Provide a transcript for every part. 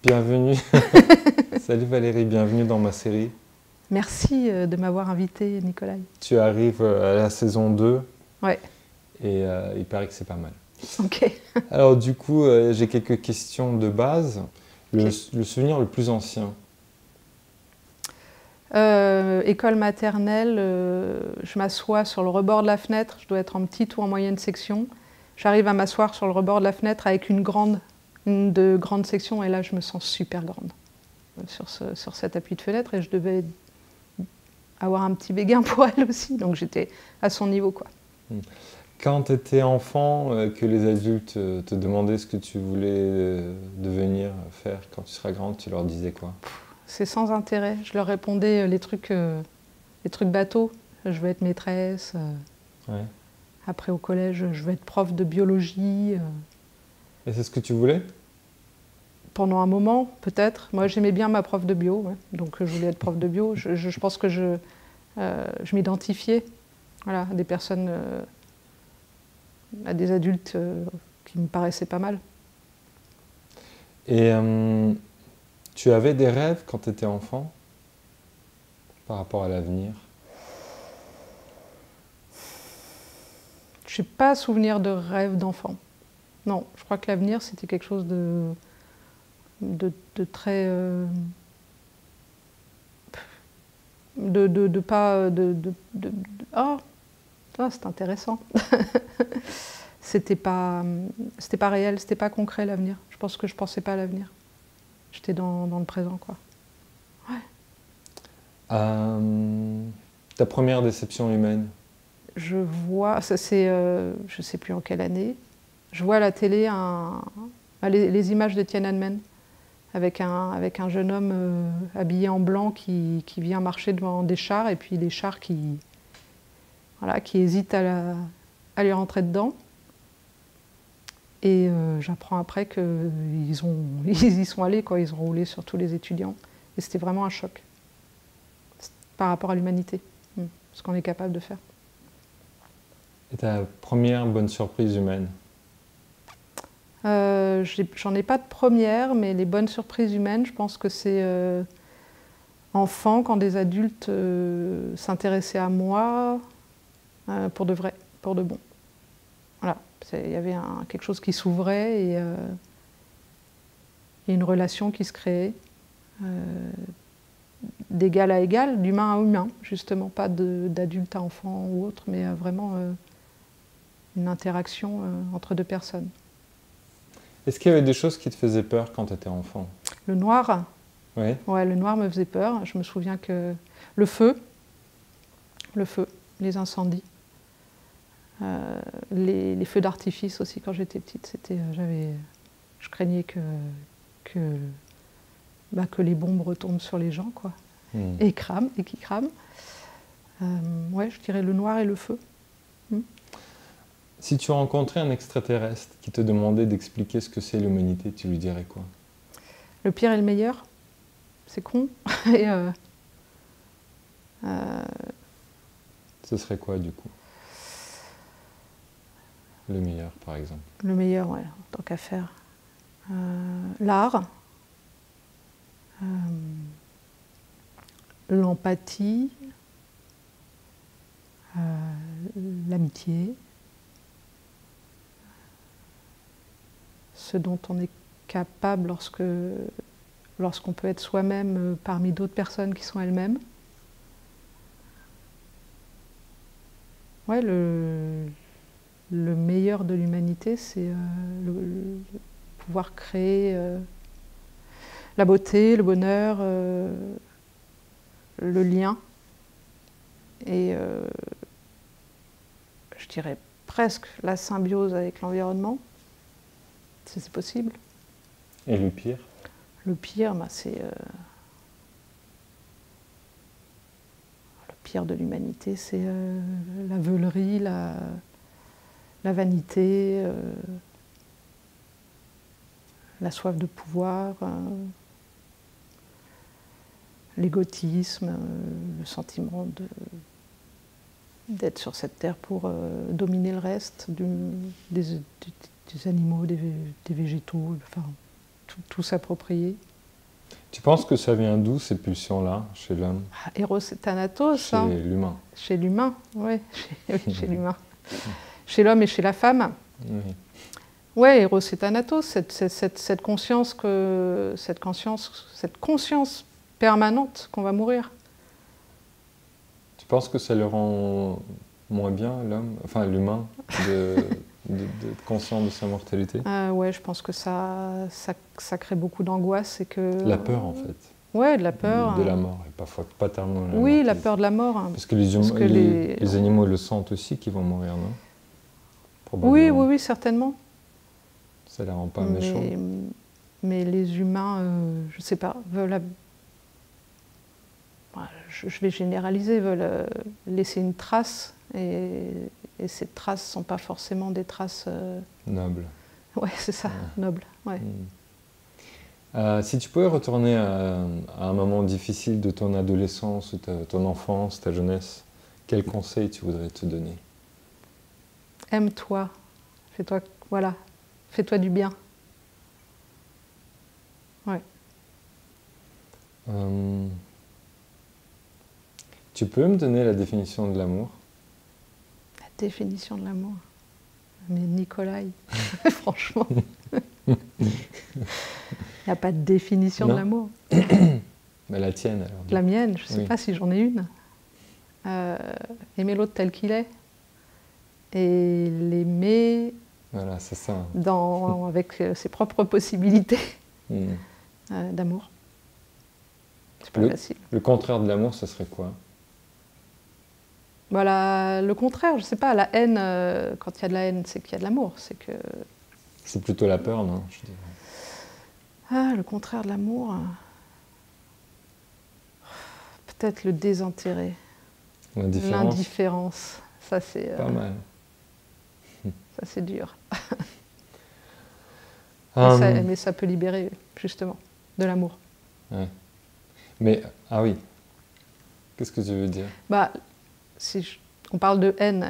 Bienvenue. Salut Valérie, bienvenue dans ma série. Merci de m'avoir invité, Nicolas. Tu arrives à la saison 2. Ouais. Et il paraît que c'est pas mal. Ok. Alors du coup, j'ai quelques questions de base. Le souvenir le plus ancien? École maternelle, je m'assois sur le rebord de la fenêtre, je dois être en petite ou en moyenne section. J'arrive à m'asseoir sur le rebord de la fenêtre avec une de grande section et là je me sens super grande sur cet appui de fenêtre et je devais avoir un petit béguin pour elle aussi, donc j'étais à son niveau, quoi. Quand tu étais enfant, que les adultes te demandaient ce que tu voulais devenir, faire quand tu seras grande, tu leur disais quoi? C'est sans intérêt. Je leur répondais les trucs bateaux. Je veux être maîtresse. Ouais. Après, au collège, je veux être prof de biologie. Et c'est ce que tu voulais? Pendant un moment, peut-être. Moi, j'aimais bien ma prof de bio, ouais. Donc je voulais être prof de bio. Je pense que je m'identifiais, voilà, à des personnes, à des adultes qui me paraissaient pas mal. Et tu avais des rêves quand tu étais enfant par rapport à l'avenir? Je n'ai pas souvenir de rêve d'enfant. Non, je crois que l'avenir, c'était quelque chose de très... Oh, c'est intéressant. C'était pas réel, c'était pas concret, l'avenir. Je pense que je pensais pas à l'avenir. J'étais dans le présent, quoi. Ouais. Ta première déception humaine? Je vois, ça c'est, je sais plus en quelle année, je vois à la télé les images de Tiananmen avec un jeune homme habillé en blanc qui vient marcher devant des chars et puis les chars qui hésitent à lui rentrer dedans. Et j'apprends après qu'ils y sont allés, quoi, ils ont roulé sur tous les étudiants. Et c'était vraiment un choc par rapport à l'humanité, ce qu'on est capable de faire. Et ta première bonne surprise humaine? J'en ai pas de première, mais les bonnes surprises humaines, je pense que c'est enfant, quand des adultes s'intéressaient à moi pour de vrai, pour de bon. Voilà, il y avait quelque chose qui s'ouvrait et une relation qui se créait d'égal à égal, d'humain à humain, justement, pas d'adulte à enfant ou autre, mais vraiment une interaction entre deux personnes. Est-ce qu'il y avait des choses qui te faisaient peur quand tu étais enfant? Le noir, oui. Ouais, le noir me faisait peur. Je me souviens que le feu, les incendies, les feux d'artifice aussi quand j'étais petite, je craignais que les bombes retombent sur les gens, quoi, et qu'ils crament. Ouais, je dirais le noir et le feu. Si tu rencontrais un extraterrestre qui te demandait d'expliquer ce que c'est l'humanité, tu lui dirais quoi? Le pire et le meilleur, c'est con. Et ce serait quoi du coup? Le meilleur, par exemple. Le meilleur, ouais, en tant qu'à faire. L'art, l'empathie, l'amitié, ce dont on est capable lorsqu'on peut être soi-même parmi d'autres personnes qui sont elles-mêmes. Ouais, le meilleur de l'humanité, c'est pouvoir créer la beauté, le bonheur, le lien, et je dirais presque la symbiose avec l'environnement, si c'est possible. Et le pire? Le pire, c'est le pire de l'humanité, c'est la veulerie, la vanité, la soif de pouvoir, l'égotisme, le sentiment d'être sur cette terre pour dominer le reste, des animaux, des végétaux, enfin, tout s'approprier. Tu penses que ça vient d'où, ces pulsions-là, chez l'homme? Eros et Thanatos, Chez l'humain. Chez l'humain, oui, chez l'humain. Chez l'homme et chez la femme. Oui. Ouais, Eros et Thanatos, cette conscience permanente qu'on va mourir. Tu penses que ça le rend moins bien, l'homme, enfin l'humain, d'être conscient de sa mortalité? Ouais, je pense que ça crée beaucoup d'angoisse et que... La peur, en fait. Ouais, de la peur. De la mort, et parfois pas tellement la Oui, mortalité. la peur de la mort. Parce que les animaux le sentent aussi qu'ils vont mourir, non? Probablement. Oui, certainement. Ça les rend pas méchants. Mais les humains, je sais pas, veulent... Je vais généraliser, veulent laisser une trace, et ces traces ne sont pas forcément des traces... Nobles. Ouais, c'est ça, nobles. Ouais. Si tu pouvais retourner à un moment difficile de ton adolescence, ou ton enfance, ta jeunesse, quel conseil tu voudrais te donner? Aime-toi, fais-toi du bien. Ouais. Tu peux me donner la définition de l'amour? La définition de l'amour? Mais Nicolai, franchement, il n'y a pas de définition de l'amour. Mais la tienne alors. La mienne, je ne sais pas si j'en ai une. Aimer l'autre tel qu'il est. Et l'aimer voilà, c'est ça. Avec ses propres possibilités d'amour. C'est pas facile. Le contraire de l'amour, ce serait quoi? Voilà, le contraire, je sais pas, la haine, quand il y a de la haine, c'est qu'il y a de l'amour. C'est plutôt la peur, non? Je dirais. Ah, le contraire de l'amour. Peut-être le désintérêt. L'indifférence. Ça, c'est... Pas mal. Ça, c'est dur. Mais ça peut libérer, justement, de l'amour. Ouais. Mais, ah oui. Qu'est-ce que tu veux dire? On parle de haine.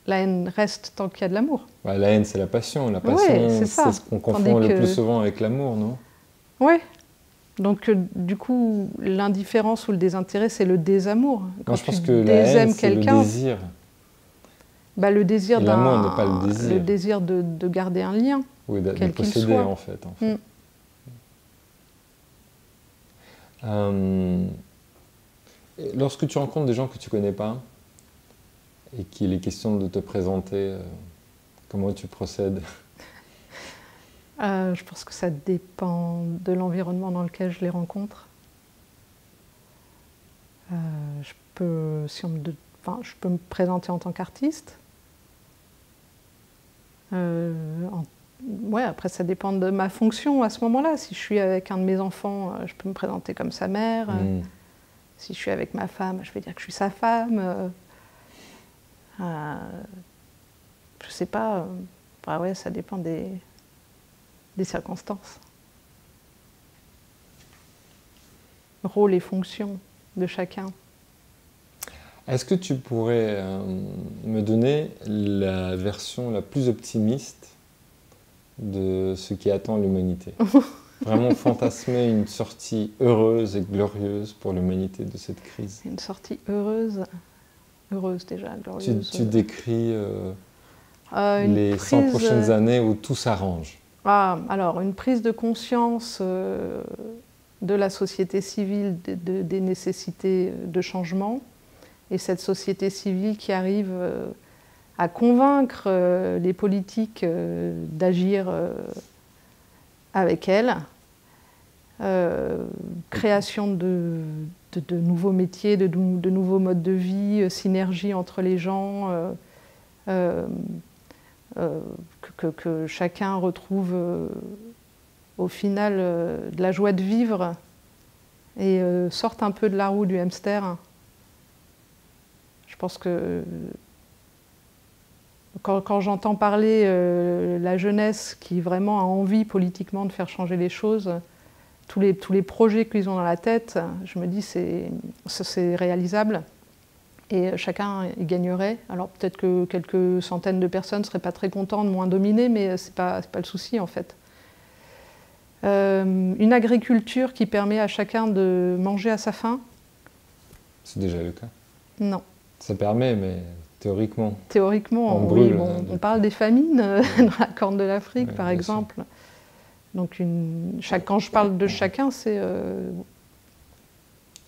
La haine reste tant qu'il y a de l'amour. La haine, c'est la passion. La passion, c'est ce qu'on confond le plus souvent avec l'amour, non? Oui. Donc, du coup, l'indifférence ou le désintérêt, c'est le désamour. Quand je pense que la haine, c'est le désir. Le désir l'amour n'est pas le désir. Le désir de garder un lien. Oui, de posséder, en fait. Lorsque tu rencontres des gens que tu ne connais pas et qu'il est question de te présenter, comment tu procèdes? Je pense que ça dépend de l'environnement dans lequel je les rencontre. Je peux me présenter en tant qu'artiste. Après, ça dépend de ma fonction à ce moment-là. Si je suis avec un de mes enfants, je peux me présenter comme sa mère. Si je suis avec ma femme, je vais dire que je suis sa femme. Je sais pas. Ça dépend des circonstances. Rôle et fonction de chacun. Est-ce que tu pourrais me donner la version la plus optimiste de ce qui attend l'humanité? Vraiment fantasmer une sortie heureuse et glorieuse pour l'humanité de cette crise. Une sortie heureuse déjà, glorieuse. Tu décris les 100 prochaines années où tout s'arrange. Alors, une prise de conscience de la société civile, des nécessités de changement, et cette société civile qui arrive à convaincre les politiques d'agir avec elle, création de nouveaux métiers, de nouveaux modes de vie, synergie entre les gens, que chacun retrouve au final de la joie de vivre et sorte un peu de la roue du hamster. Je pense que quand j'entends parler la jeunesse qui vraiment a envie politiquement de faire changer les choses, tous les projets qu'ils ont dans la tête, je me dis c'est réalisable et chacun y gagnerait. Alors peut-être que quelques centaines de personnes ne seraient pas très contentes, moins dominées, mais c'est pas le souci en fait. Une agriculture qui permet à chacun de manger à sa faim? C'est déjà le cas. Non. Ça permet, mais théoriquement. Théoriquement, On oui. brûle, Bon, hein, on parle des famines dans la Corne de l'Afrique, Ouais, par bien exemple. Donc, quand je parle de chacun, c'est...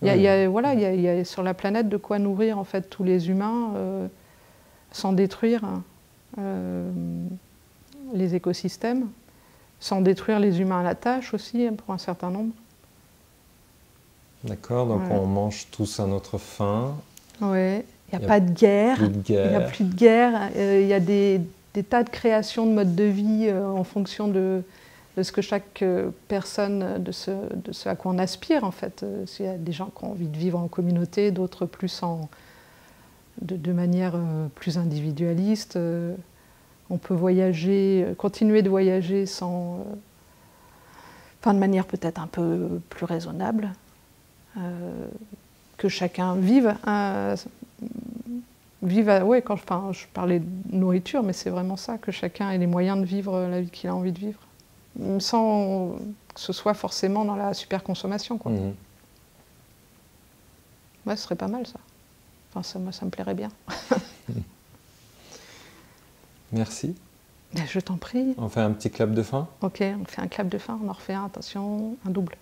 Il y a sur la planète de quoi nourrir en fait tous les humains sans détruire les écosystèmes, sans détruire les humains à la tâche aussi pour un certain nombre. D'accord, donc Ouais. on mange tous à notre faim. Ouais. Il Y n'y a a pas de guerre. Plus de Il n'y a guerre. plus de guerre. Il y a des tas de créations de modes de vie en fonction de ce que chaque personne, de ce à quoi on aspire en fait. Il y a des gens qui ont envie de vivre en communauté, d'autres plus de manière plus individualiste. On peut voyager, continuer de voyager de manière peut-être un peu plus raisonnable. Que chacun vive. Je parlais de nourriture, mais c'est vraiment ça, que chacun ait les moyens de vivre la vie qu'il a envie de vivre. Sans que ce soit forcément dans la superconsommation, quoi. Mhm. Ouais, ce serait pas mal, ça. Enfin, moi, ça me plairait bien. Merci. Je t'en prie. On fait un petit clap de fin. Ok, on fait un clap de fin, on en refait un, attention, un double.